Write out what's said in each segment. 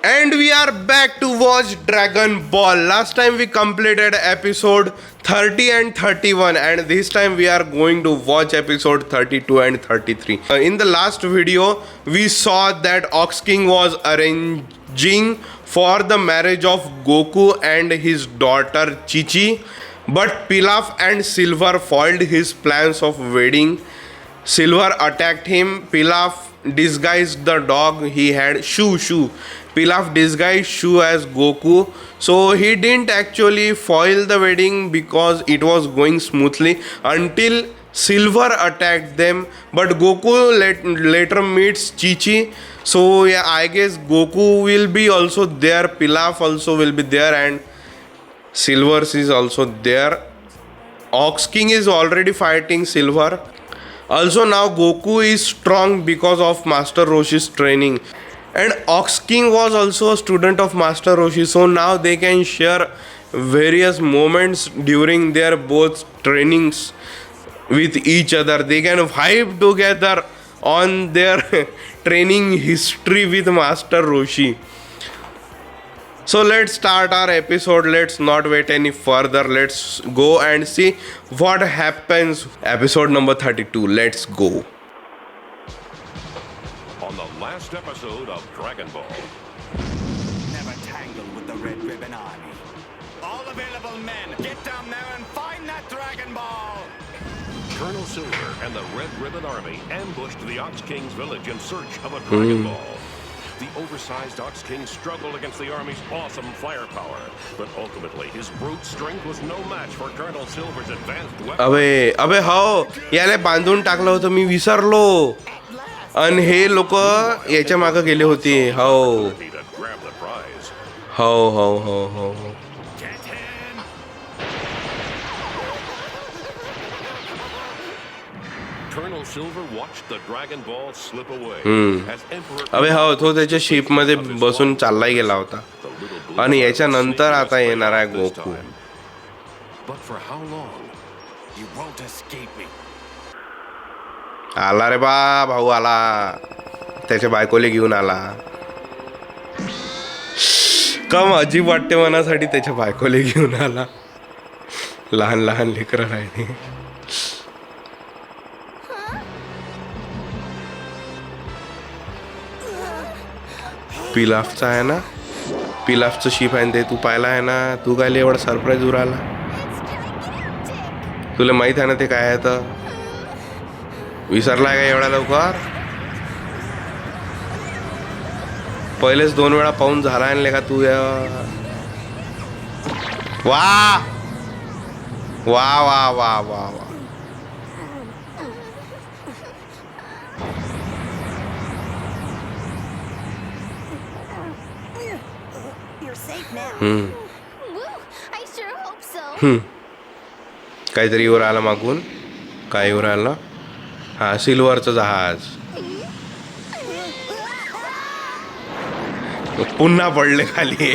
And we are back to watch Dragon Ball. Last time we completed episode 30 and 31, and this time we are going to watch episode 32 and 33. In the last video, we saw that Ox King was arranging for the marriage of Goku and his daughter Chi-Chi, but Pilaf and Silver foiled his plans of wedding. Silver attacked him. Pilaf disguised the dog he had, Shu. Pilaf disguised Shu as Goku. So he didn't actually foil the wedding because it was going smoothly until Silver attacked them. But Goku later meets Chi-Chi. So yeah, I guess Goku will be also there. Pilaf also will be there, and Silver is also there. Ox King is already fighting Silver. Also now Goku is strong because of Master Roshi's training. And Ox King was also a student of Master Roshi. So now they can share various moments during their both trainings with each other. They can vibe together on their training history with Master Roshi. So let's start our episode. Let's not wait any further. Let's go and see what happens. Episode number 32. Let's go. On the last episode of Dragon Ball. Never tangle with the Red Ribbon Army. All available men, get down there and find that Dragon Ball! Colonel Silver and the Red Ribbon Army ambushed the Ox King's village in search of a Dragon Ball. The oversized Ox King struggled against the army's awesome firepower, but ultimately his brute strength was no match for Colonel Silver's advanced weapons. अबे हो याने बांधून टाकलं होतं मी विसरलो. आणि हे लोक याच्या मागे गेले होते. हो To grab the prize. हो. Get him! Colonel Silver watched the Dragon Ball slip away as Emperor अबे हो तो त्याच्या शिप मध्ये बसून चाललाय गेला होता. the little blue आणि याच्यानंतर आता येणार आहे Goku. But for how long? You won't escape me. आला रे बा भाऊ आला. त्याच्या बायकोले घेऊन आला. कम अजीब वाटते मनासाठी त्याच्या बायकोले घेऊन आला. लहान लेकरं राहिले. पिलाफचा आहे ना, पिलाफचं शिप आहे ते तू पाहिला आहे ना. तू काय एवढा सरप्राईज उराला. तुला माहित आहे ना ते काय आहे तर. विसरलाय का एवढा लवकर. पहिलेच 2 वेळा पाहून झाला आणले का तू. वा वा वा वा वा वा. You're safe now. Woo! I sure hope so. काहीतरी वर आलं मागून. काय वर आलं. हा सिल्वरचं जहाज. पुन्हा पडले खाली.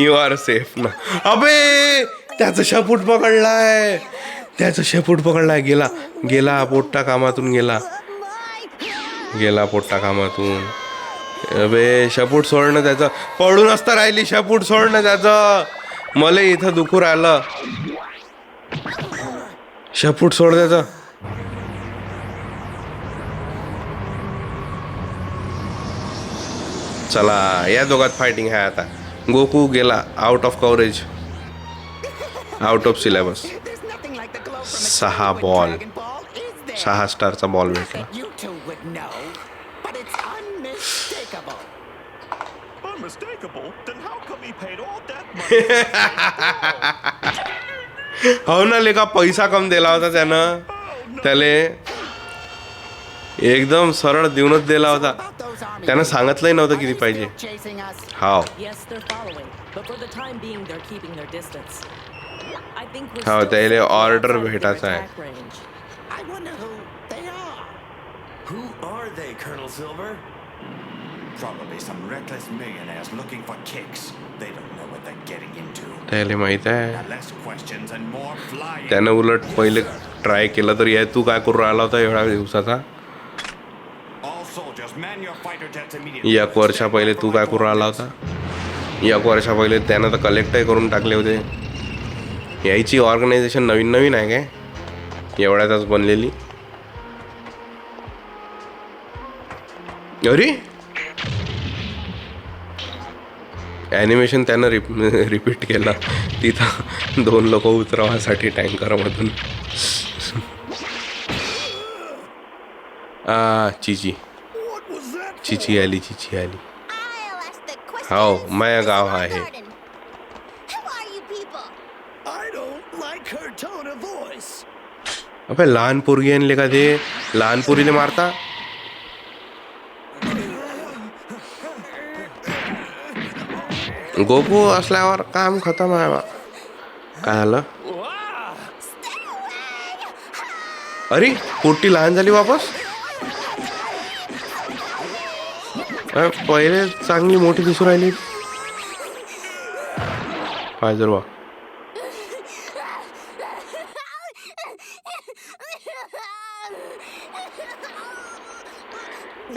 यू आर सेफ ना. अबे त्याचं शेपूट पकडलाय. गेला पोट्टा कामातून गेला पोट्टा कामातून. अबे शेपूट सोडणं त्याचं. पडून असता राहिली शेपूट सोडणं त्याचं. मला इथं दुखू राहिलं. शेपूट सोड त्याचं. चला या दोघात फायटिंग आहे आता. गोकू गेला out of coverage, out of syllabus. There's nothing like the glow from a 6 genuine ball, Dragon Ball, is there? 6 स्टारचा बॉल भेटला. That you two would know, but it's unmistakable. Unmistakable? Then how come he paid all that money? हो ना लेका. पैसा कम दिला होता त्यानं. त्याले एकदम सरळ देऊनच दिला होता. About those armies, त्यानं सांगितलंही नव्हतं किती are they पाहिजे. still chasing us? How Yes, they're following, but for the time being, they're keeping their distance. I think we're have still त्याले safely ऑर्डर outside their भेटायचा आहे. attack range. I wonder who they are. Who are they, Colonel Silver? Probably some reckless millionaires looking for kicks. They don't know what they're getting into. त्याले माहित आहे. Now less questions and more flying. त्यानं उलट पहिले try केलं तरी आहे. तू काय करू राहिला होता एवढ्या दिवसाचा. All soldiers Man your fighter jets immediately. 1 वर्षा पहिले तू काय करून आला होता? 1 वर्षा पहिले त्यानं तर कलेक्टही करून टाकले होते. यायची ऑर्गनायझेशन नवीन नवीन आहे काय एवढ्यातच बनलेली? अरे ॲनिमेशन त्यानं रिपीट केलं तिथं 2 लोक उतरवासाठी टँकरमधून. चिची चिची आली चिची आली. I'll ask the question. हो माझ्या गाव आहे. Who are you people? I don't like her tone of voice. अबे लहान पोरगी आणले का ते? लहान पोरीने मारता? गोपू असल्यावर काम खतम आहे बा. काय झालं? Stay away! अरे पोट्टी लहान झाली वापस? पहिले चांगली मोठी दिसू राहिली. पाहिजे बा.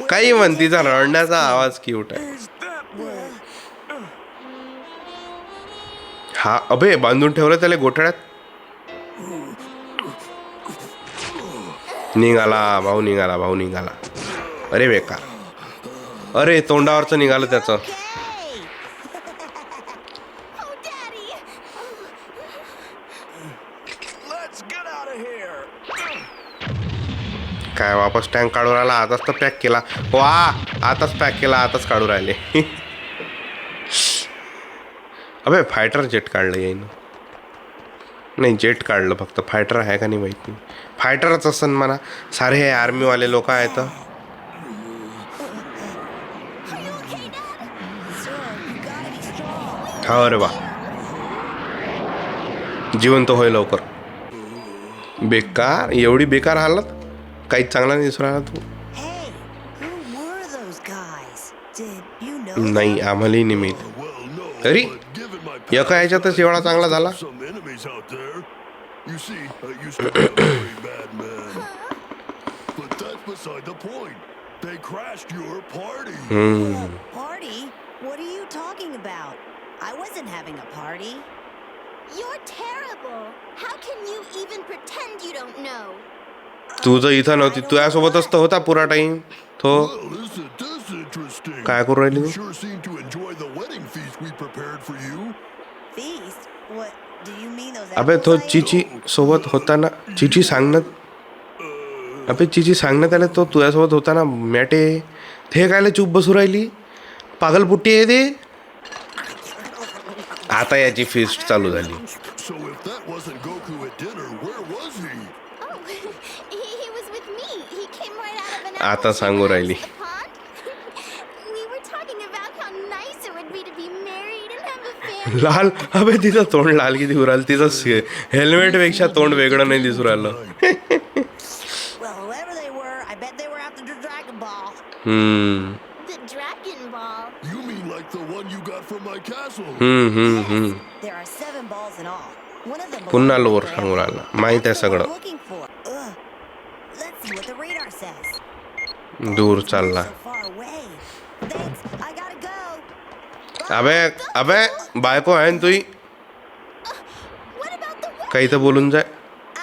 काही म्हण तिचा रडण्याचा आवाज क्यूट आहे. हा अबे बांधून ठेवलं त्याला गोठ्यात. निघाला भाऊ निघाला भाऊ निघाला. अरे बेकार. अरे तोंडावरचं निघालं त्याचं. Oh, Daddy! Let's get out of here. काय वापस टँक काढून राहिला? आताच तर पॅक केला. वा आताच पॅक केला आताच काढून राहिले. अबे फायटर जेट काढलं येईन. नाही जेट काढलं फक्त. फायटर आहे का नाही माहित नाही. फायटरच असन म्हणा. सारे हे आर्मीवाले लोक आहेत. हा अरे वा जिवंत होय लवकर. बेकार एवढी बेकार हालत. काहीच चांगला नाही दिसू राहिला तू. Hey, who were those guys? Did you know? नाही आम्हालाही नाही माहित. Well, no. अरे Given my एका ह्याच्यातच एवढा चांगला झाला. some enemies out there. You see, I used to be a very bad man. But that's beside the point. They crashed your party. Party? What are you talking about? I wasn't having a party. You're terrible. How can you even pretend you don't know? तू जर इथं नव्हती तुझ्यासोबतच तर होता पुरा time तो. Well, isn't this interesting? काय करू राहिली You Tu? sure seem to enjoy the wedding feast we prepared for you. Feast? What do you mean those अबे तो apples I चिची ate? सोबत होता ना. चिची सांगणं. अबे चिची सांगण्यात आलं तो तुझ्यासोबत होता ना मॅटे. ते कायला चूप बसू राहिली? पागलपुट्टी आहे ते. आता याची फिस्ट चालू झाली. So if that wasn't Goku at dinner, where was he? Oh, he was with me. He came right out of an आता apple सांगू tree राहिली. next to the pond. We were talking about how nice it would be to be married and have a family. लाल. अबे तिचं तोंड लाल किती दिसू राहिलं. तिचं हेल्मेट पेक्षा तोंड वेगळं नाही दिसू राहिलं. Well, whoever they were, I bet they were after the Dragon Ball. The Dragon Ball. You mean like the one you got from my castle? Yes, there are 7 balls in all. One of them पुन्हा belongs to lower the सांगू Dragon राहिला. Ball. माहित आहे That's what सगळं. we're looking for. Ugh. Let's see what the radar says. दूर चालला. So far away. Thanks. I gotta go. अबे अबे बायको आहे ना तुझी. What about the wedding? काही तर बोलून जाय.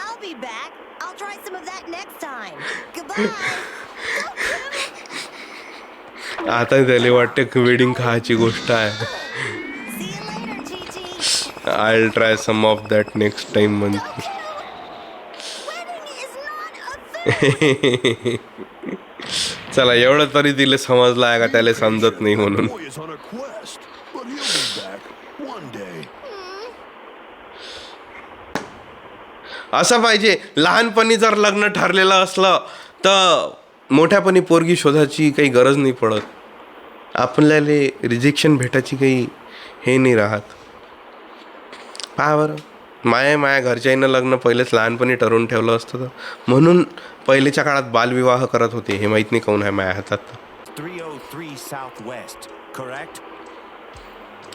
I'll be back. I'll try some of that next time. Goodbye. आता त्याला वाटते वेडिंग खायची गोष्ट आहे. See you later, Chi-Chi. I will try some of that next time म्हणते. Wedding is not a thing. चला एवढं तरी तिला समजलं आहे का त्याला समजत नाही म्हणून. Boy is on a quest, but he'll be back one day. असं पाहिजे. लहानपणी जर लग्न ठरलेलं असलं तर मोठ्यापणी पोरगी शोधायची काही गरज नाही पडत. आपल्याला रिजेक्शन भेटायची काही हे नाही राहत. पहा बरं माया घरच्यानं लग्न पहिलेच लहानपणी ठरवून ठेवलं असतं तर म्हणून पहिलेच्या काळात बालविवाह करत होते. हे माहीत नाही काहून आहे माझ्या हातात. 303 Southwest, correct?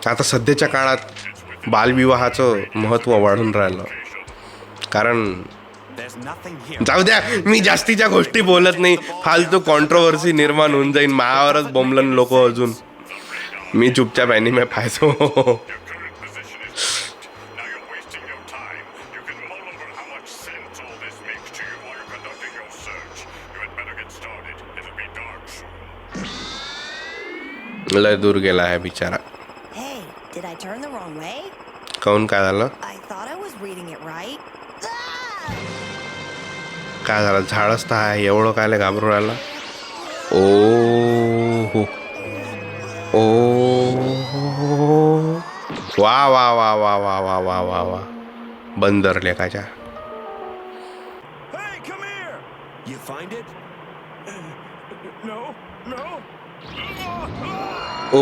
आता सध्याच्या काळात बालविवाहाचं महत्त्व वाढून राहिलं. कारण There's nothing here. जाऊ द्या, मी जास्तीच्या गोष्टी बोलत नाही, फालतू कॉन्ट्रोवर्सी निर्माण होऊन जाईल, मायावरच बोंबलन लोक अजून. मी चुपचाप ॲनिमे पाहायचो. Your current position is correct. Now you're wasting your time. You can mull over how much sense all this makes to you while you're conducting your search. You had better get started. It'll be dark soon. लय दूर गेला आहे बिचारा. Hey, did I turn the wrong way? काहून, काय झालं? I thought I was reading it right. Ah! काय झालं? झाडच तर आहे, एवढं कायले घाबरून राहिला? ओ हो, ओ वा वा वा वा वा वा वा वा वा, बंदर लेकाच्या. Hey, come here! You find it? No, no. ओ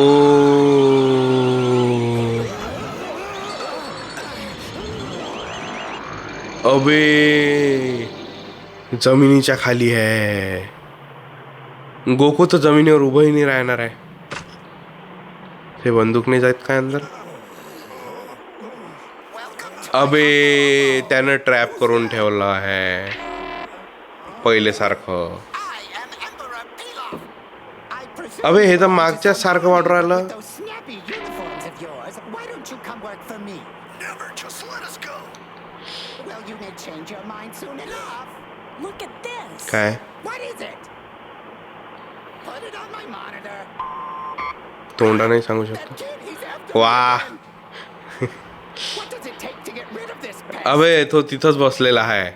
अबे, जमिनीच्या खाली आहे. गोकू तर जमिनीवर उभंही नाही राहणार आहे. हे बंदूक नाही जात काय अंदर? अबे, त्यानं ट्रॅप करून ठेवलं आहे पहिले सारखं. अबे, हे तर मागच्या सारखं वाटू राहिलं. Those snappy uniforms of yours, why don't you come work for me? Never, just let us go. Well, you may change your mind soon enough. Look at this. काय? What is it? Put it on my monitor. तोंडा नाही सांगू शकतो. That kid, he's after वा, me again. What does it take to get rid of this pest? अबे तो तिथंच बसलेला आहे,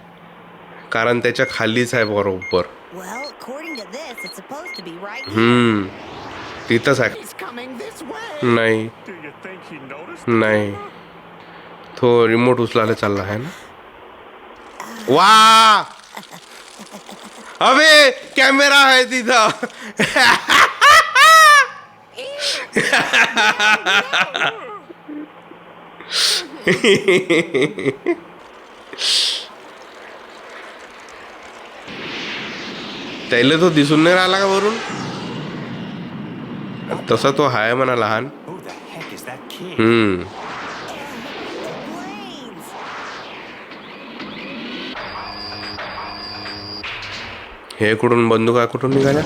कारण त्याच्या खालीच आहे बरोबर. Well, according to this, it's supposed to be right here. तिथंच आहे. He's coming this way. नाही Do you think he noticed? नाही, तो रिमोट उचलायला चालला आहे ना. वा, अबे कॅमेरा आहे तिथं. त्याला तो दिसून नाही राहिला का वरून? तसा तो हाय म्हणा लहान. Who the heck is that kid? Planes. हे कुठून बंदुका कुठून निघाल्या?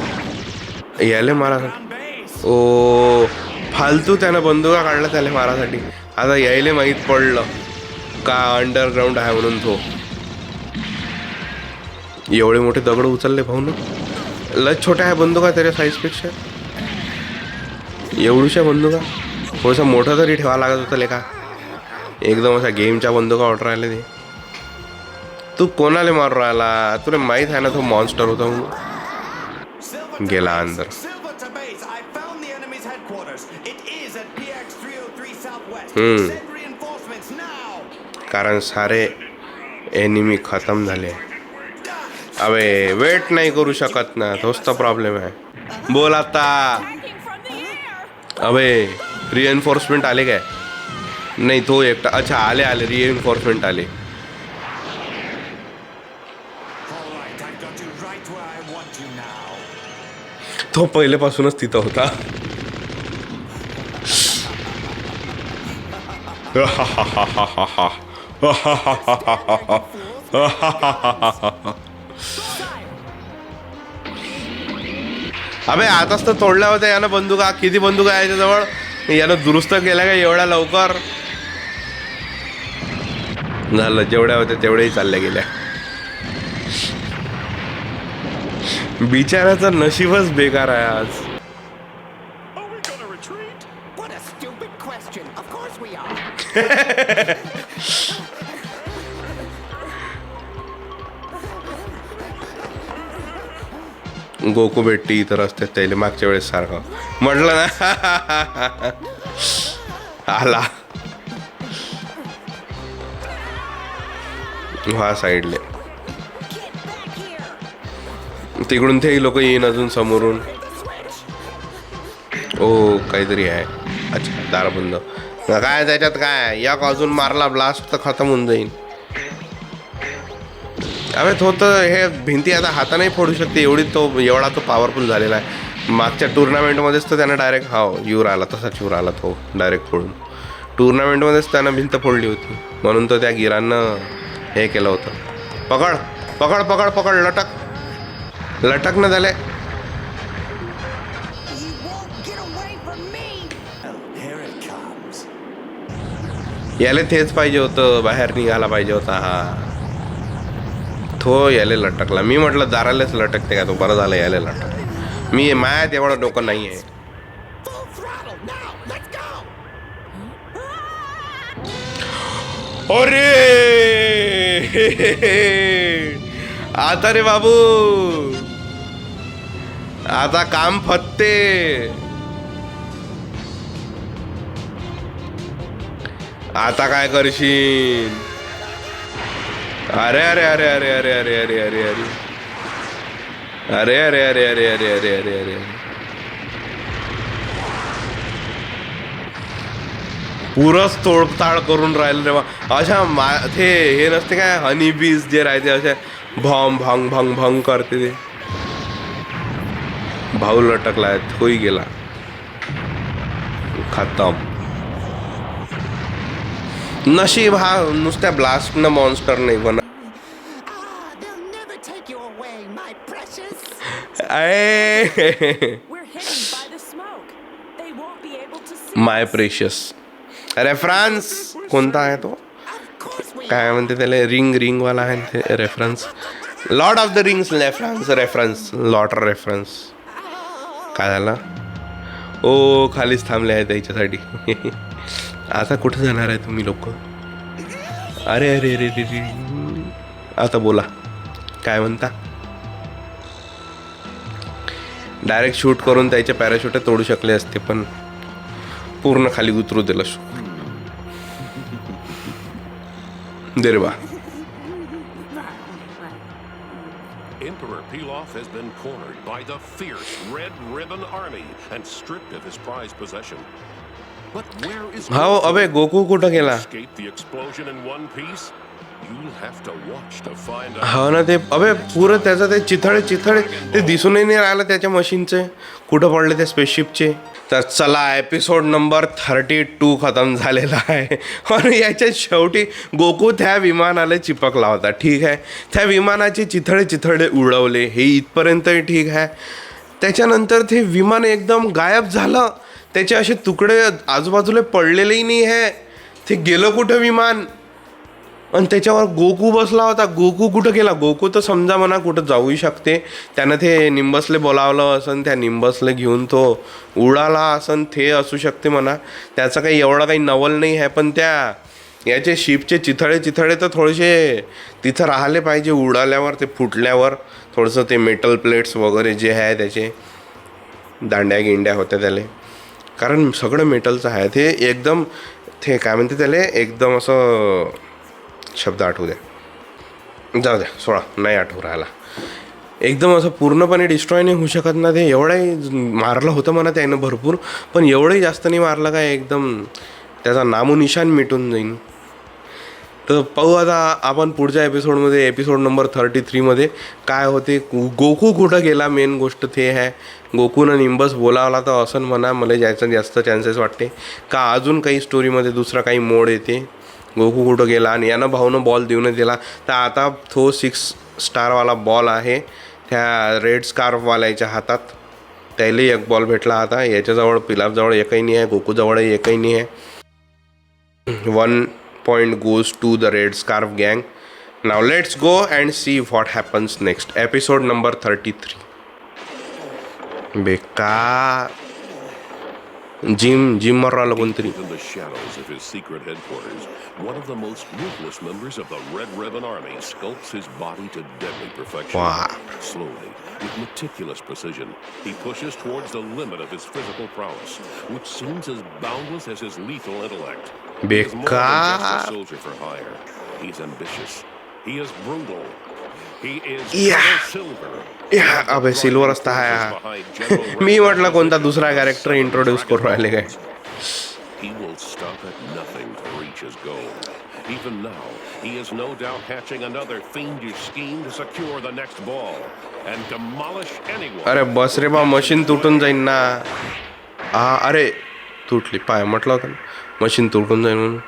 याले मारासाठी. On base. ओ, फालतू त्यानं बंदुका काढला त्याला मारासाठी. आता यायले माहीत पडलं का अंडरग्राऊंड आहे म्हणून. तो एवढे मोठे दगड उचलले भाऊन. लय छोट्या आहे बंदुका त्याच्या साईजपेक्षा. एवढूशा बंदुका, थोडंसं मोठं तरी ठेवा लागत होतं लेका. एकदम अशा गेमच्या बंदुका ऑर्डर राहिले ते. तू कोणाला मारू राहिला? तुला माहीत आहे ना तो मॉन्स्टर होता म्हणून. Silver to गेला base. अंदर. Silver to base. I found the enemy's headquarters. It is at PX 303 Southwest. Hmm. Send reinforcements now. कारण सारे एनिमी खतम झाले. अबे वेट नाही करू शकत ना, तोच तर प्रॉब्लेम आहे. बोल आता. Attacking from the air. अबे रिएन्फोर्समेंट आले काय? नाही, तो एकटा. अच्छा, आले आले रिएन्फोर्समेंट आले. All right, I've got you right where I want you now. तो पहिल्यापासूनच तिथं होता. अबे आताच तर तोडल्या होत्या यानं बंदुका. किती बंदुका आहे याच्याजवळ? यानं दुरुस्त केल्या का एवढ्या लवकर? झालं, जेवढ्या होत्या तेवढ्याही चालल्या गेल्या. बिचाराचं नशीबच बेकार आहे आज. Are we gonna retreat? What a stupid question. Of course we are. Goku भेटती इथं रस्त्यात त्याला मागच्या वेळेस सारखं म्हटलं ना. आला हा साईडले. Get back here. तिकडून ते लोक येईन अजून समोरून. ओ, काहीतरी आहे. अच्छा, दार बंद. काय त्याच्यात काय? एक अजून मारला ब्लास्ट तर खतम होऊन जाईल. अबे तो तर हे भिंती आता हाताने फोडू शकते, एवढा तो पॉवरफुल झालेला आहे. मागच्या टुर्नामेंटमध्येच तर त्यानं डायरेक्ट येऊ राहिला, तसाच येऊ राहिला तो डायरेक्ट फोडून. टुर्नामेंटमध्येच त्यानं भिंत फोडली होती, म्हणून तो त्या गिरांना हे केलं होतं. पकड पकड पकड पकड लटक लटक न झाले. You won't get away from me! Here it comes. याले तेच पाहिजे होतं, बाहेर निघाला पाहिजे होता हा. तो याले लटकला. मी म्हटलं दारालेच लटकते का तो, बरं झालं याले लटक. मी मायात एवढं डोकं नाही आहे. Full throttle now. Let's go. अरे आता रे बाबू, आता काम फत्ते. आता काय करशील? अरे अरे अरे अरे अरे अरे अरे अरे अरे अरे अरे अरे अरे अरे अरे अरे अरे पुरंच तोडताळ करून राहिलं रे बा. अशा ते हे नसते काय हनी बीज जे राहते अशा भंग भंग भंग भंग करते ते. भाऊ लटकलाय, थोई गेला, खतम. नशीब हा नुसत्या ब्लास्टनं मॉन्स्टर नाही पण They'll never take you away, my precious. We're hidden by the smoke. They won't be able to see my us. Precious reference कोणता आहे तो? Of course we काय म्हणते त्याला? रिंग वाला आहे ते reference. Lord of the rings reference reference. काय झालं? ओ खालीच थांबले आहे त्याच्यासाठी. आता कुठे जाणार आहे तुम्ही लोक? अरे अरे अरे अरे आता बोला काय म्हणता? डायरेक्ट शूट करून त्याचे पॅराशूट तोडू शकले असते, पण पूर्ण खाली उतरू दिलं. दे रे बा. Emperor Pilaf has been cornered by the fierce Red Ribbon Army and stripped of his prized possession. But where is भाऊ अबे गोकू कुठं गेला? escape the explosion in one piece? You'll have to watch to find out. हा ना, ते अबे पुरं त्याचं ते चिथळे ते दिसूनही नाही राहिलं त्याच्या मशीनचे कुठं पडले ते स्पेसशिपचे. तर चला एपिसोड नंबर 32 खतम झालेला आहे. आणि याच्या शेवटी गोकू त्या विमानाला चिपकला होता. ठीक आहे, त्या विमानाचे चिथळे उडवले, हे इथपर्यंतही ठीक आहे. त्याच्यानंतर ते विमान एकदम गायब झालं, त्याचे असे तुकडे आजूबाजूला पडलेलेही नाही आहे. ते गेलं कुठं विमान? आणि त्याच्यावर गोकू बसला होता. गोकू कुठं गेला? गोकू तर समजा म्हणा कुठं जाऊही शकते. त्यानं ते निंबसले बोलावलं असन, त्या निंबसले घेऊन तो उडाला असन, ते असू शकते म्हणा. त्याचं काही एवढं काही नवल नाही आहे. पण त्या याचे शिपचे चिथळे तर थोडेसे तिथं राहिले पाहिजे. उडाल्यावर ते फुटल्यावर थोडंसं ते मेटल प्लेट्स वगैरे जे आहे त्याचे दांड्या गिंड्या होत्या त्याला, कारण सगळं मेटलचं आहे ते. एकदम ते काय म्हणते त्याला, एकदम असं शब्द आठवू द्या, जाऊ द्या, सोळा नाही आठवू राहिला. एकदम असं पूर्णपणे डिस्ट्रॉय नाही होऊ शकत ना ते. एवढंही मारलं होतं म्हणा त्यानं भरपूर, पण एवढंही जास्त नाही मारलं काय, एकदम त्याचा नामोनिशान मिटून जाईन. तर पाहू आता आपण पुढच्या एपिसोडमध्ये, एपिसोड नंबर 33मध्ये काय होते. गोकू कुठं गेला मेन गोष्ट ते आहे. गोकूनं निंबस बोलावला तर असं म्हणा, मला जायचं जास्त चान्सेस वाटते का अजून काही स्टोरीमध्ये दुसरा काही मोड येते. गोकू कुठं गेला आणि यानं भाऊनं बॉल देऊन दिला. तर आता तो 6 स्टारवाला बॉल आहे त्या रेड स्कार्फवाल्याच्या हातात. त्याला एक बॉल भेटला. आता याच्याजवळ पिलापजवळ एकही नाही आहे, गोकूजवळही एकही नाही आहे. 1 point goes to the red scarf gang. Now let's go and see what happens next. Episode number 33. बेकार जिम मारला कोणतरी. In the shadows of his secret headquarters, one of the most ruthless members of the Red Ribbon Army sculpts his body to deadly perfection. Wow. Slowly, with meticulous precision, he pushes towards the limit of his physical prowess, which seems as boundless as his lethal intellect. He is more than just a soldier for hire. He is ambitious. He is brutal. He is Silver. अबे silver असता हा. मी म्हटलं कोणता दुसरा character introduce करू राहिले काय. He will stop at nothing to reach his goal. Even now, he is no doubt hatching another fiendish scheme to secure the next ball and demolish anyone. अरे बस रे बा, मशीन तुटून जाईन ना. अरे तुटली, पाय म्हटलं होतं मशीन तुटून जाईल म्हणून.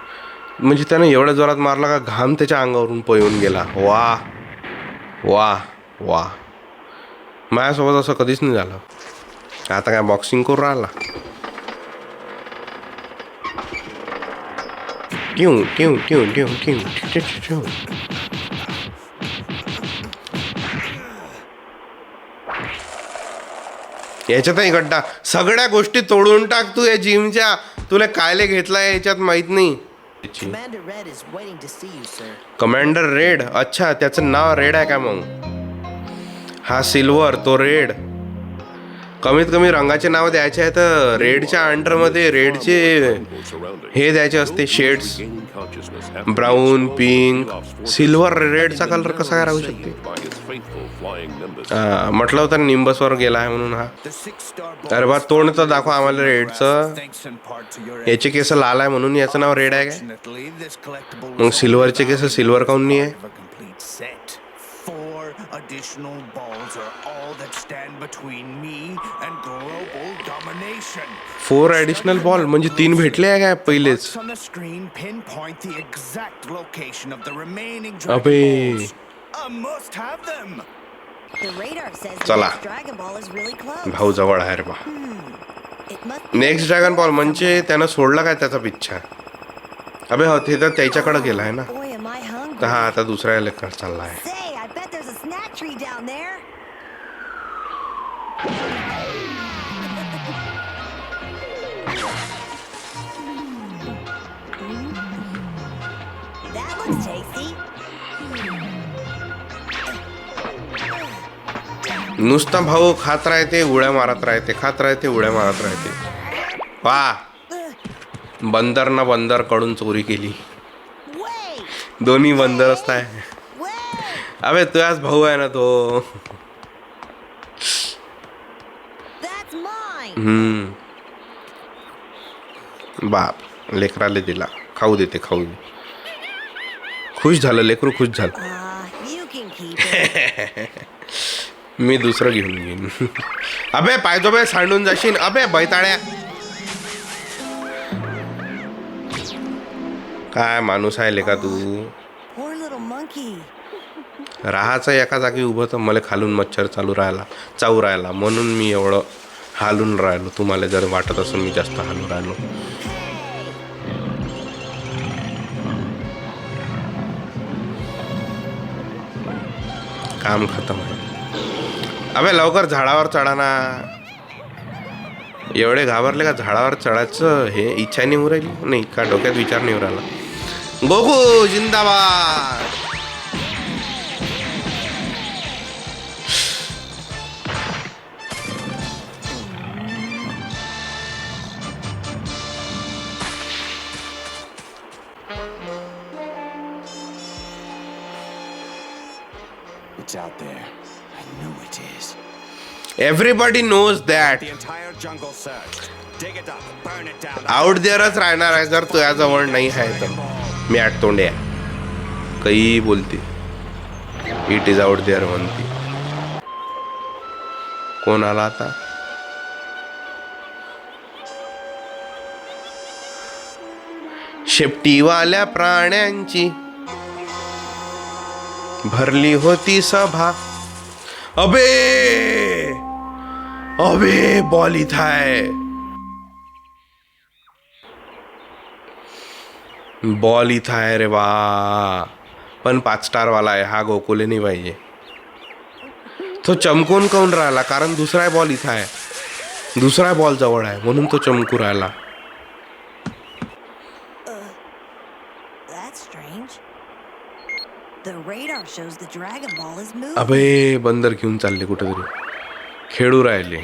म्हणजे त्यानं एवढ्या जोरात मारला का घाम त्याच्या अंगावरून पळून गेला. वा वा वा, माझ्यासोबत असं कधीच नाही झालं. आता काय बॉक्सिंग करून राहिला. ट्यू ट्यू ट्यू ट्यू ट्यू ट्यू ट्यू. याच्यातही गड्डा. सगळ्या गोष्टी तोडून टाक तू या जिमच्या. तुला कायले घेतलाय याच्यात माहित नाही. Commander Red is waiting to see you, sir. Commander red. अच्छा, त्याचं नाव रेड आहे का मग? हा सिल्वर, तो रेड. कमीत कमी रंगाचे नाव द्यायचे आहेत. रेडच्या अंडरमध्ये रेडचे हे द्यायचे असते शेड्स. Brown, pink, silver. रेडचा कलर कसा काय राहू शकते? म्हटलं होतं निंबसवर गेला आहे म्हणून हा. अरे बा, तोंड तर दाखवा आम्हाला रेडचं. याचे केस लाल आहे म्हणून याचं नाव रेड आहे काय? मग सिल्वरचे केस सिल्वर काऊन नाही आहे? Additional balls are all that stand between me and global domination. 4 additional ball म्हणजे 3 भेटले आहे काय पहिलेच? Marks on the screen pinpoint the exact location of the remaining अबे. Dragon Balls. I must have them. The radar says the चला. next Dragon Ball is really close. भाऊ जवळ आहे रे बा. It must be next dragon ball म्हणजे त्यानं सोडला काय त्याचा पिच्छा? अबे हो, ते तर त्याच्याकडे गेला आहे ना. Boy, am I hungry. तर हा आता दुसऱ्या लेकर चालला आहे. Say, I bet there's a snack tree down there. That looks tasty. नुसता भाऊ खात राहते, उड्या मारत राहते, खात राहते, उड्या मारत राहते. वा, बंदर ना बंदर कडून चोरी केली. Wait, दोन्ही बंदर असताय. wait. अबे तुझाच भाऊ आहे ना तो. That's mine. बाप, लेकराले दिला. खाऊ देते, खाऊ दे. खुश झालं लेकरू, खुश झालं. You can keep it. मी दुसरं घेऊन घेईन. अबे पायजोबे सांडून जाशील. अबे बैताड्या, काय माणूस आहे लेका तू. Poor little monkey. राहायचं एका जागी उभं तर मला खालून मच्छर चालू राहिला, चावू राहिला, म्हणून मी एवढं हालून राहिलो. तुम्हाला जर वाटत असेल मी जास्त हालून राहिलो. काम खतम आहे. अबे लवकर झाडावर चढा ना. एवढे घाबरले का झाडावर चढायचं? हे इच्छा नाही उरायली नाही का, डोक्यात विचार नाही उरायला. गोकू जिंदाबाद. It's out there. I know it is. Everybody knows that. The entire jungle searched. Dig it up, burn it down. Out देअरच राहणार आहे जर तुझ्याजवळ नाही आहे तर. मी आठ तोंड्या काही बोलते. इट इज आउट देअर म्हणते. कोण आला आता? शेपटीवाल्या प्राण्यांची भरली होती सभा. अबे अबे बॉल इथं आहे. बॉल इथं आहे रे बा. पण 5 स्टारवाला आहे हा. गोकुले नाही पाहिजे. तो चमकून काऊन राहिला? कारण दुसरा बॉल इथं आहे. दुसरा बॉल जवळ आहे म्हणून तो चमकू राहिला. That's strange. The radar shows the Dragon Ball is moving. अबे बंदर घेऊन चालले कुठेतरी. खेळू राहिले.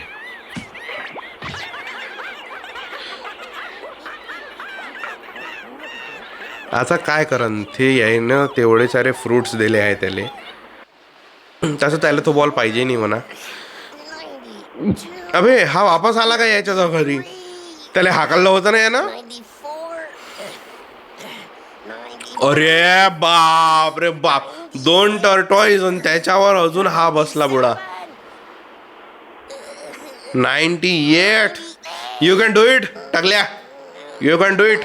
आता काय करन ते. यायनं तेवढे सारे फ्रुट्स दिले आहे त्याले. तसं त्याला तो बॉल पाहिजे नाही म्हणा. अबे हा वापस आला का याच्या घरी? त्याला हाकललं होतं ना यानं. 94, 90. अरे बाप रे बाप. 2 टर्टॉईज आणि त्याच्यावर अजून हा बसला बुडा. 98. यू कॅन डू इट टाकल्या. You can do it.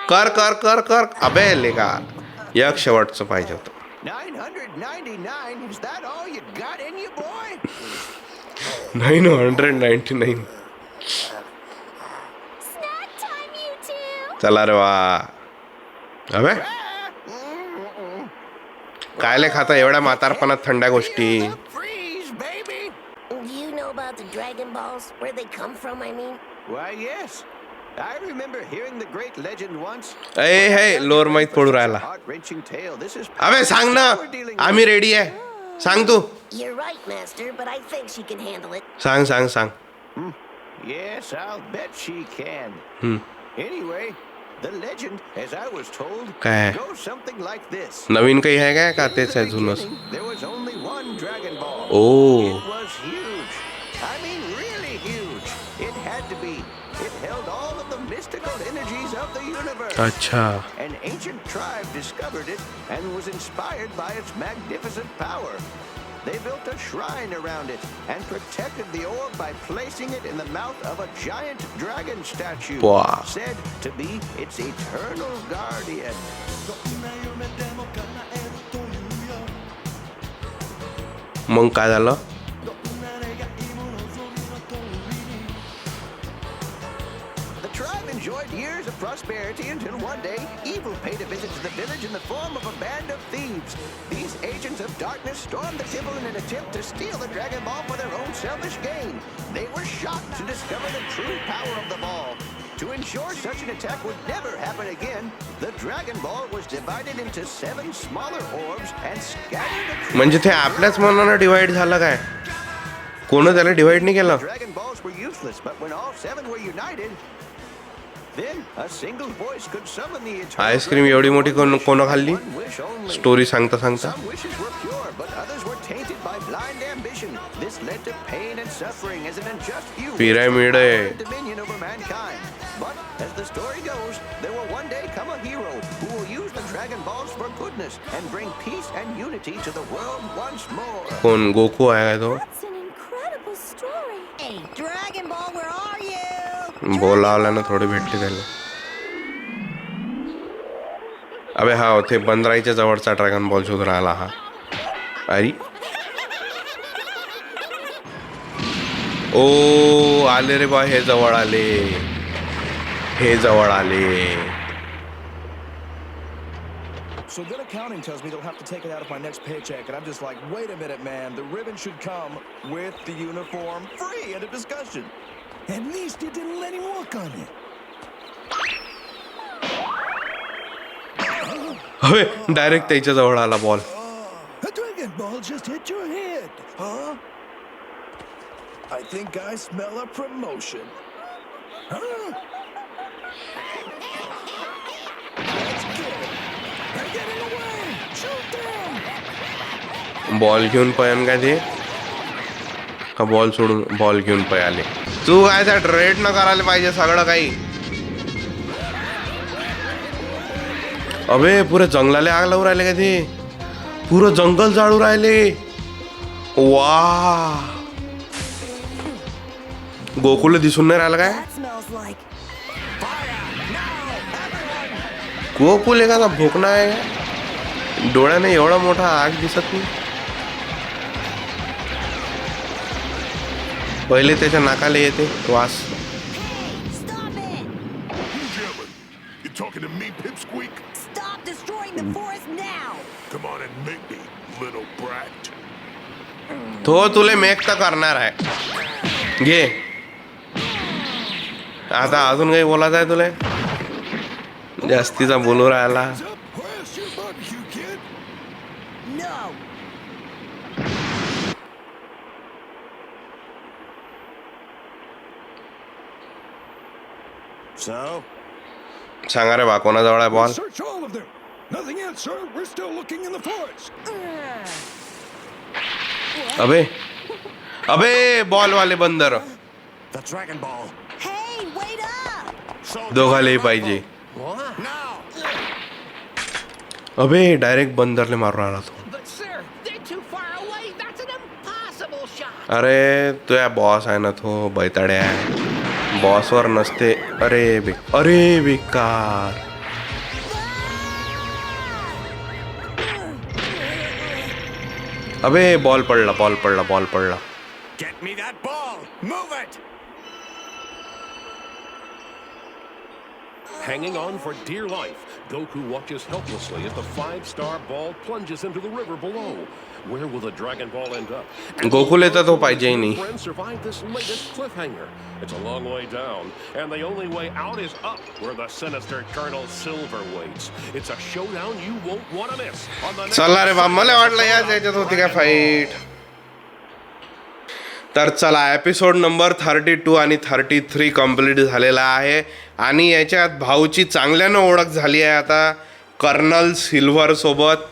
कर कर कर कर. अबे लेका एक शेवटचं पाहिजे होतं. 900. 999? Is that all you got in you, boy? 999. Snack time, you two! चला रे वा. अबे कायले खाता एवढ्या म्हातारपणात थंड्या गोष्टी. Freeze, baby! Do you know about the Dragon Balls? Where they come from, I mean? Why, yes. I remember hearing the great legend once. ए हे lower माहीत पडू राहिला. Heart-wrenching tale. This is अबे सांग ना, आम्ही रेडी आहे. सांग तू. You're right, Master, but I think she can handle it. सांग सांग सांग. Yes, I'll bet she can. Anyway, the legend, as I was told, काय? goes something like this. नवीन काही आहे काय का तेच आहे In the जुनच. beginning, there was only one Dragon Ball. Oh. It was huge. I mean, really huge. It had to be. It held all of the mystical energies of the universe. अच्छा. An ancient tribe discovered it and was inspired by its magnificent power. They built a shrine around it and protected the orb by placing it in the mouth of a giant dragon statue, Wow. said to be its eternal guardian. मग काय झालं? The tribe enjoyed years of prosperity until one day, evil paid a visit to the village in the form of a band of thieves. These agents of darkness stormed the temple in an attempt to steal the Dragon Ball for their own selfish gain. They were shocked to discover the true power of the ball. To ensure such an attack would never happen again, the Dragon Ball was divided into 7 smaller orbs and scattered across. म्हणजे ते आपल्याच मनानं divide झालं काय? कोण त्याला divide नाही केलं? Dragon Balls were useless, but when all 7 were united, then a single voice could summon the eternal ice cream एवढी मोठी कोण खाल्ली? one wish only. स्टोरी सांगता सांगता. Some wishes were pure, but others were tainted by blind ambition. This led to pain and suffering as an unjust few Pyramid wished है. for power and dominion over mankind. But as the story goes, there will one day come a hero who will use the Dragon Balls for goodness and bring peace and unity to the world once more. कोण Goku आहे काय तो? That's an incredible story. Hey, Dragon Ball, where are you? बोलावल्यानं थोडी भेटते त्याला. अबे हा ते बंदराईच्या जवळचा ड्रॅगन बॉल शोध राहिला हा. अरे ओ आले रे बा, हे जवळ आले, हे जवळ आले. So good accounting tells me they'll have to take it out of my next paycheck, and I'm just like, wait a minute, man. The ribbon should come with the uniform free. End of discussion. At least you didn't let him walk on it. अबे direct त्याच्या जवळ आला ball. A Dragon Ball just hit your head, huh? I think I smell a promotion. Huh? Let's get it. They're getting away. Shoot them. Ball घेऊन पळन काय ते का ball सोडून ball घेऊन पळाले. तू काय त्या रेड न करायला पाहिजे सगळं काही. अबे पुरे जंगलाला आग लावून राहिले का ते. पुरं जंगल जाळू राहिले. वा गोकुल दिसून नाही राहिलं काय. That smells like गोकुल एखादा भोकणा आहे. डोळ्याने एवढा मोठा आग दिसत नाही. पहिले त्याच्या नाकाला येते वास. Stop it! You talking to me, Pipsqueak? Stop destroying the forest now! Come on and make me, little brat. तो तुले मेक तर करणार आहे. घे आता अजून काही बोलायचं आहे तुले. जास्तीचा बोलू राहिला. Where's your barbecue, kid? No! So? सांगा रे बा कोणाजवळ आहे ball. Search all of them. Nothing yet, sir. We're still looking in the forest. अबे अबे बॉल वाले बंदर. The Dragon Ball. Hey, wait up! दोघालेही पाहिजे. Now! अबे डायरेक्ट बंदरले मारून राहिला तो. But sir, they're too far away. That's an impossible shot. अरे तो या बॉस आहे ना तो बैताडे आहे. बॉसवर नसते. अरे बेकार. अबे बॉल पडला. Get me that ball! Move it! Hanging on for dear life, Goku watches helplessly as the 5-star ball plunges into the river below. Where will the Dragon Ball end up? And गोकुले तर तो will पाहिजे नाही. his friends survive this latest cliffhanger? It's a long way down, and the only way out is up, where the sinister Colonel Silver waits. It's a showdown you won't want to miss. On the next चला रे बा, मला वाटलं याच्यात होती काय fight. तर चला episode number 32 आणि 33 कंप्लीट झालेला आहे आणि याच्यात भाऊची चांगल्यानं ओळख झाली आहे आता कर्नल सिल्व्हर सोबत.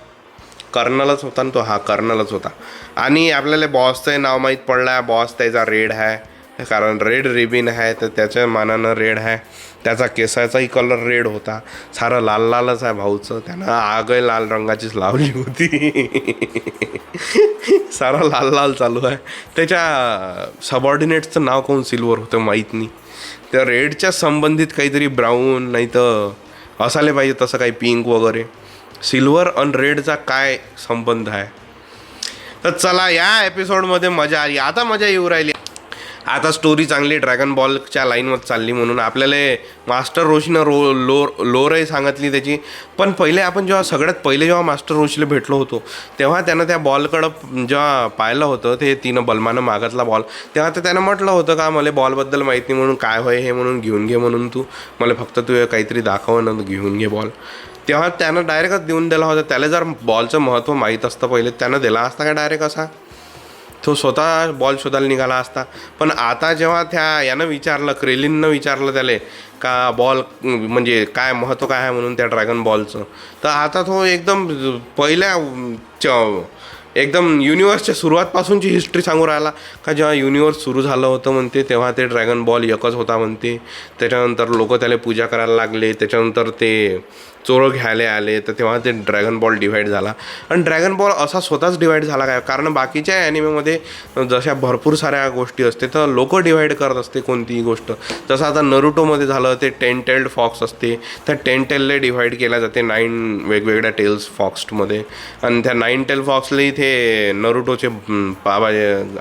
कर्नलच होता ना तो, हा कर्नलच होता. आणि आपल्याला बॉसचं नाव माहीत पडलं आहे. बॉस त्याचा रेड आहे, कारण रेड रिबिन आहे तर त्याच्या मानानं रेड आहे. त्याचा केसाचाही कलर रेड होता. सारं लाल लालच आहे भाऊचं. त्यानं आगही लाल रंगाचीच लावली होती. सारं लाल लाल चालू आहे. त्याच्या सबऑर्डिनेटचं नाव कोण सिल्वर होतं माहीत नाही. त्या रेडच्या संबंधित काहीतरी ब्राऊन नाही तर असायला पाहिजे तसं काही पिंक वगैरे. सिल्वर आणि रेडचा काय संबंध आहे. तर चला या एपिसोडमध्ये मजा आली. आता मजा येऊ राहिली. आता स्टोरी चांगली ड्रॅगन बॉलच्या लाईनवर चालली म्हणून आपल्याला मास्टर रोशीनं लोरही सांगितली त्याची. पण पहिले आपण जेव्हा मास्टर रोशीला भेटलो होतो तेव्हा त्यानं त्या बॉलकडं जेव्हा पाहिलं होतं ते तिनं बलमानं मागितला बॉल, तेव्हा तर त्यानं म्हटलं होतं का मला बॉलबद्दल माहीत नाही म्हणून, काय होय हे म्हणून घेऊन घे म्हणून, तू मला फक्त तू काहीतरी दाखव ना घेऊन घे बॉल. तेव्हा त्यानं डायरेक्टच देऊन दिला होता. त्याला जर बॉलचं महत्त्व माहीत असतं पहिले त्यानं दिला असता का डायरेक्ट असा, तो स्वतः बॉल शोधायला निघाला असता. पण आता जेव्हा यानं विचारलं, क्रेलिननं विचारलं त्याला का बॉल म्हणजे काय महत्त्व काय आहे म्हणून त्या ड्रॅगन बॉलचं, तर आता तो एकदम एकदम युनिवर्सच्या सुरुवातपासूनची हिस्ट्री सांगू राहिला का जेव्हा युनिवर्स सुरू झालं होतं म्हणते तेव्हा ते ड्रॅगन बॉल एकच होता म्हणते. त्याच्यानंतर लोक त्याला पूजा करायला लागले, त्याच्यानंतर ते चोरं घ्यायला आले तर तेव्हा ते ड्रॅगन बॉल डिव्हाइड झाला. आणि ड्रॅगन बॉल असा स्वतःच डिव्हाइड झाला काय, कारण बाकीच्या ॲनिमेमध्ये जशा भरपूर साऱ्या गोष्टी असते तर लोक डिव्हाइड करत असते कोणतीही गोष्ट. जसं आता नरुटोमध्ये झालं ते 10 टेल्ड फॉक्स असते, त्या 10 टेलला डिव्हाइड केल्या जाते 9 वेगवेगळ्या टेल्स फॉक्समध्ये. आणि त्या 9 टेल फॉक्सलाही ते नरुटोचे बाबा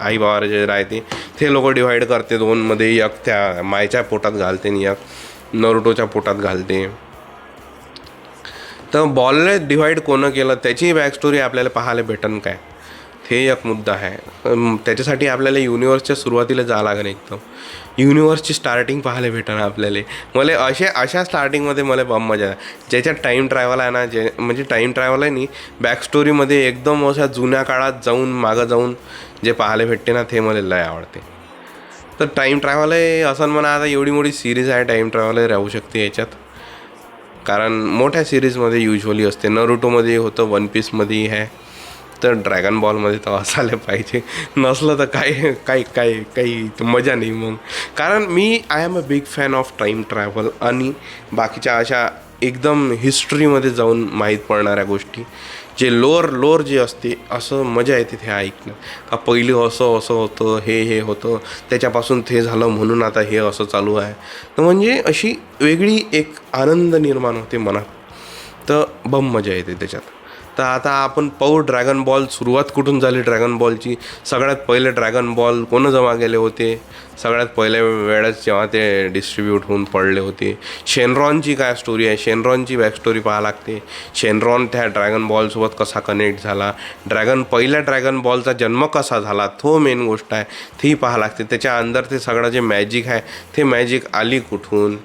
आई बाबा जे राहते ते लोक डिव्हाइड करते 2मध्ये. एक त्या मायच्या पोटात घालते आणि एक नरुटोच्या पोटात घालते. तर बॉलने डिव्हाइड कोणं केलं त्याची बॅकस्टोरी आपल्याला पाहायला भेटन काय, हे एक मुद्दा आहे. त्याच्यासाठी आपल्याला युनिवर्सच्या सुरुवातीला जावं लागेल. एकदम युनिवर्सची स्टार्टिंग पाहायला भेटणं आपल्याला. मला अशा स्टार्टिंगमध्ये मला मजा आहे ज्याच्यात टाईम ट्रॅव्हल आहे ना, म्हणजे टाईम ट्रॅव्हल आहे नाही, बॅकस्टोरीमध्ये एकदम अशा जुन्या काळात जाऊन मागं जाऊन जे पाहायला भेटते ना ते मला लय आवडते. तर टाईम ट्रॅव्हल आहे असं म्हणा, आता एवढी मोठी सिरीज आहे टाईम ट्रॅव्हल राहू शकते याच्यात, कारण मोठ्या सिरीजमध्ये युजली असते. नरुटोमध्ये होतं, वन पीसमध्ये आहे, तर ड्रॅगन बॉलमध्ये तर असायला पाहिजे. नसलं तर काही मजा नाही मग. कारण मी I am a big fan of time travel आणि बाकीच्या अशा एकदम हिस्ट्रीमध्ये जाऊन माहीत पडणाऱ्या गोष्टी, जे लोर जे असते असं मजा येते ते ऐकणं का पहिली असं होतं, हे होतं, त्याच्यापासून ते झालं म्हणून आता हे असं चालू आहे. तर म्हणजे अशी वेगळी एक आनंद निर्माण होते मनात, तर मजा येते त्याच्यात. तर आता आपण पाहू ड्रॅगन बॉल सुरुवात कुठून झाली ड्रॅगन बॉलची. सगळ्यात पहिले ड्रॅगन बॉल कोण जमा केले होते, सगळ्यात पहिल्या वेळेस जेव्हा ते डिस्ट्रीब्यूट होऊन पडले होते. शेनरॉनची काय स्टोरी आहे, शेनरॉनची बॅकस्टोरी पाहावं लागते. शेनरॉन त्या ड्रॅगन बॉलसोबत कसा कनेक्ट झाला, पहिल्या ड्रॅगन बॉलचा जन्म कसा झाला, तो मेन गोष्ट आहे, तीही पाहावं लागते. त्याच्या अंदर ते सगळं जे मॅजिक आहे ते मॅजिक आली कुठून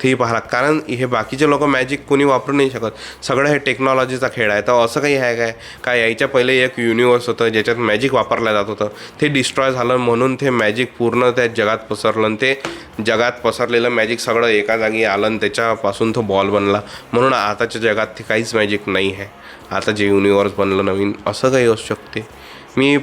तेही पाहा. कारण हे बाकीचे लोक मॅजिक कोणी वापरू नाही शकत, सगळं हे टेक्नॉलॉजीचा खेळ आहे. तर असं काही आहे काय यायच्या पहिले एक युनिवर्स होतं ज्याच्यात मॅजिक वापरलं जात होतं, ते डिस्ट्रॉय झालं म्हणून ते मॅजिक पूर्ण त्या जगात पसरलं आणि ते जगात पसरलेलं मॅजिक सगळं एका जागी आलं आणि त्याच्यापासून तो बॉल बनला. म्हणून आताच्या जगात ते काहीच मॅजिक नाही आहे. आता जे युनिवर्स बनलं नवीन असं काही असू शकते. मी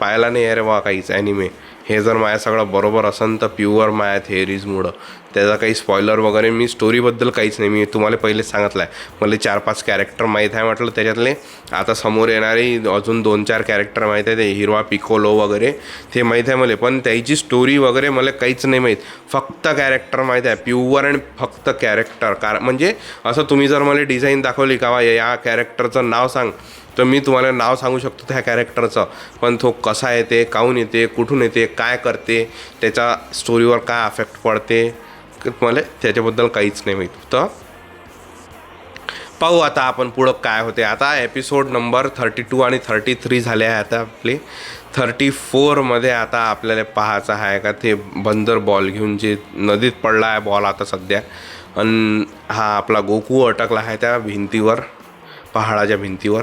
पाहायला नाही आहे रे वा काहीच ॲनिमे. हे जर माझ्या सगळं बरोबर असेल तर प्युअर माझ्या थिअरीजमुळं, त्याचा काही स्पॉइलर वगैरे, मी स्टोरीबद्दल काहीच नाही. मी तुम्हाला पहिलेच सांगितलं आहे मला 4-5 कॅरेक्टर माहीत आहे म्हटलं. त्याच्यातले आता समोर येणारे अजून 2-4 कॅरेक्टर माहीत आहे, ते हिरवा पिकोलो वगैरे ते माहीत आहे मला. पण त्याची स्टोरी वगैरे मला काहीच नाही माहीत, फक्त कॅरेक्टर माहीत आहे, प्युअर आणि फक्त कॅरेक्टर. म्हणजे असं तुम्ही जर मला डिझाईन दाखवली का या कॅरेक्टरचं नाव सांग तर मी तुम्हाला नाव सांगू शकतो त्या कॅरेक्टरचं, पण तो कसा येते, काहून येते, कुठून येते, काय करते, त्याचा स्टोरीवर काय अफेक्ट पडते, मला त्याच्याबद्दल काहीच नाही माहीत. तर पाहू आता आपण पुढं काय होते. आता एपिसोड नंबर 32 आणि 33 झाले आहे. आता आपले 34मध्ये आता आपल्याला पाहायचं आहे का ते बंदर बॉल घेऊन जे नदीत पडला आहे बॉल आता सध्या, आणि हा आपला गोकू अटकला आहे त्या भिंतीवर, पहाडाच्या भिंतीवर.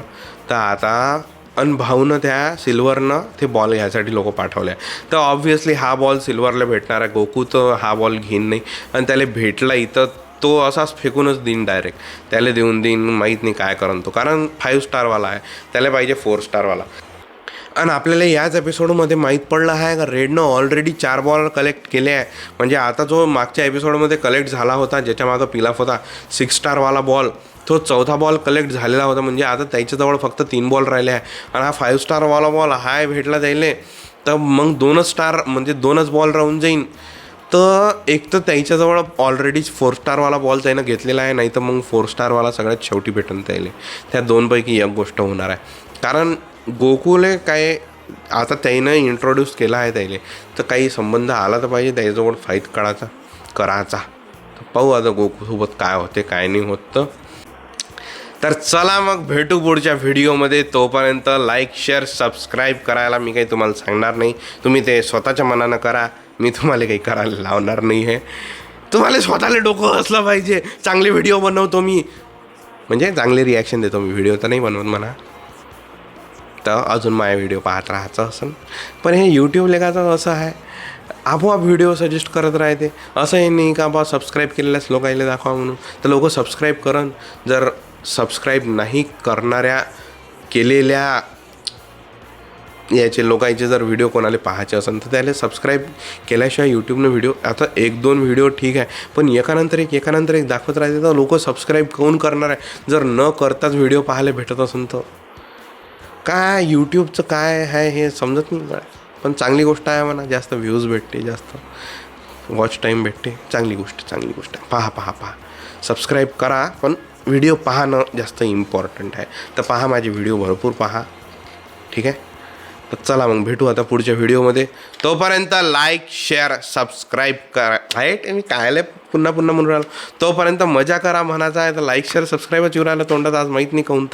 तर आता भाऊनं त्या सिल्वरनं ते बॉल ह्यासाठी लोक पाठवले आहे. तर ऑब्व्हियसली हा बॉल सिल्वरला भेटणार आहे. गोकू तर हा बॉल घेईन नाही, आणि त्याला भेटला इथं तो असाच फेकूनच देईन डायरेक्ट, त्याला देऊन देईन, माहीत नाही काय करून तो, कारण 5 स्टारवाला आहे, त्याला पाहिजे 4 स्टारवाला. आणि आपल्याला याच एपिसोडमध्ये माहीत पडलं आहे का रेडनं ऑलरेडी 4 बॉल कलेक्ट केले आहे. म्हणजे आता जो मागच्या एपिसोडमध्ये कलेक्ट झाला होता, ज्याच्या मागं पिलाफ होता 6 स्टारवाला बॉल, तो 4था बॉल कलेक्ट झालेला होता. म्हणजे आता त्याच्याजवळ फक्त 3 बॉल राहिले आहे, आणि हा 5 स्टारवाला बॉल हाय भेटला जाईल. तर मग 2च स्टार म्हणजे 2च बॉल राहून जाईन. तर एक तर त्याच्याजवळ ऑलरेडीच 4 स्टारवाला बॉल त्यानं घेतलेला आहे, नाही तर मग 4 स्टारवाला सगळ्यात शेवटी भेटून त्याला. त्या 2पैकी एक गोष्ट होणार आहे, कारण गोकुले काय आता त्यानं इंट्रोड्यूस केला आहे त्याला, तर काही संबंध आला तर पाहिजे त्याच्याजवळ फाईट करायचा. तर पाहू आता गोकूसोबत काय होते काय नाही होत. तर चला मग भेटू पुढच्या व्हिडिओमध्ये. तोपर्यंत लाईक शेअर सबस्क्राईब करायला मी काही तुम्हाला सांगणार नाही, तुम्ही ते स्वतःच्या मनानं करा, मी तुम्हाला काही करायला लावणार नाही आहे. तुम्हाला स्वतःला डोकं असलं पाहिजे. चांगले व्हिडिओ बनवतो मी, म्हणजे चांगले रिॲक्शन देतो मी, व्हिडिओ तर नाही बनवत म्हणा. तर अजून माझे व्हिडिओ पाहत राहायचं असेल, पण हे यूट्यूब लेखाचं असं आहे, आपोआप व्हिडिओ सजेस्ट करत राहते. असं हे नाही का बा सबस्क्राईब केलेल्याच लोकांना दाखवा म्हणून, तर लोक सबस्क्राईब करन. जर सबस्क्राईब नाही करणाऱ्या केलेल्या याचे लोकांचे जर व्हिडिओ कोणाला पाहायचे असेल तर त्याला सबस्क्राईब केल्याशिवाय यूट्यूबनं व्हिडिओ, आता 1-2 व्हिडिओ ठीक आहे, पण एकानंतर एक दाखवत राहते, तर लोक सबस्क्राईब कोण करणार आहे. जर न करताच व्हिडिओ पाहायला भेटत असेल तर काय यूट्यूबचं काय आहे हे समजत नाही. पण चांगली गोष्ट आहे म्हणा, जास्त व्ह्यूज भेटते, जास्त वॉच टाईम भेटते, चांगली गोष्ट. पहा सबस्क्राईब करा, पण व्हिडिओ पाहणं जास्त इम्पॉर्टंट आहे. तर पहा माझे व्हिडिओ भरपूर पहा, ठीक आहे. तर चला मग भेटू आता पुढच्या व्हिडिओमध्ये. तोपर्यंत लाईक शेअर सबस्क्राईब करा. राईट, मी कायला पुन्हा म्हणून राहिलो. तोपर्यंत मजा करा म्हणायचं आहे, तर लाईक शेअर सबस्क्राईबच येऊ राहिलं तोंडात आज, माहीत नाही काहून.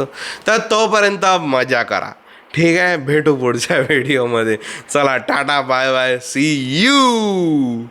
तर तोपर्यंत मजा करा, ठीक आहे. भेटू पुढच्या व्हिडिओमध्ये. चला tata bye bye, see you.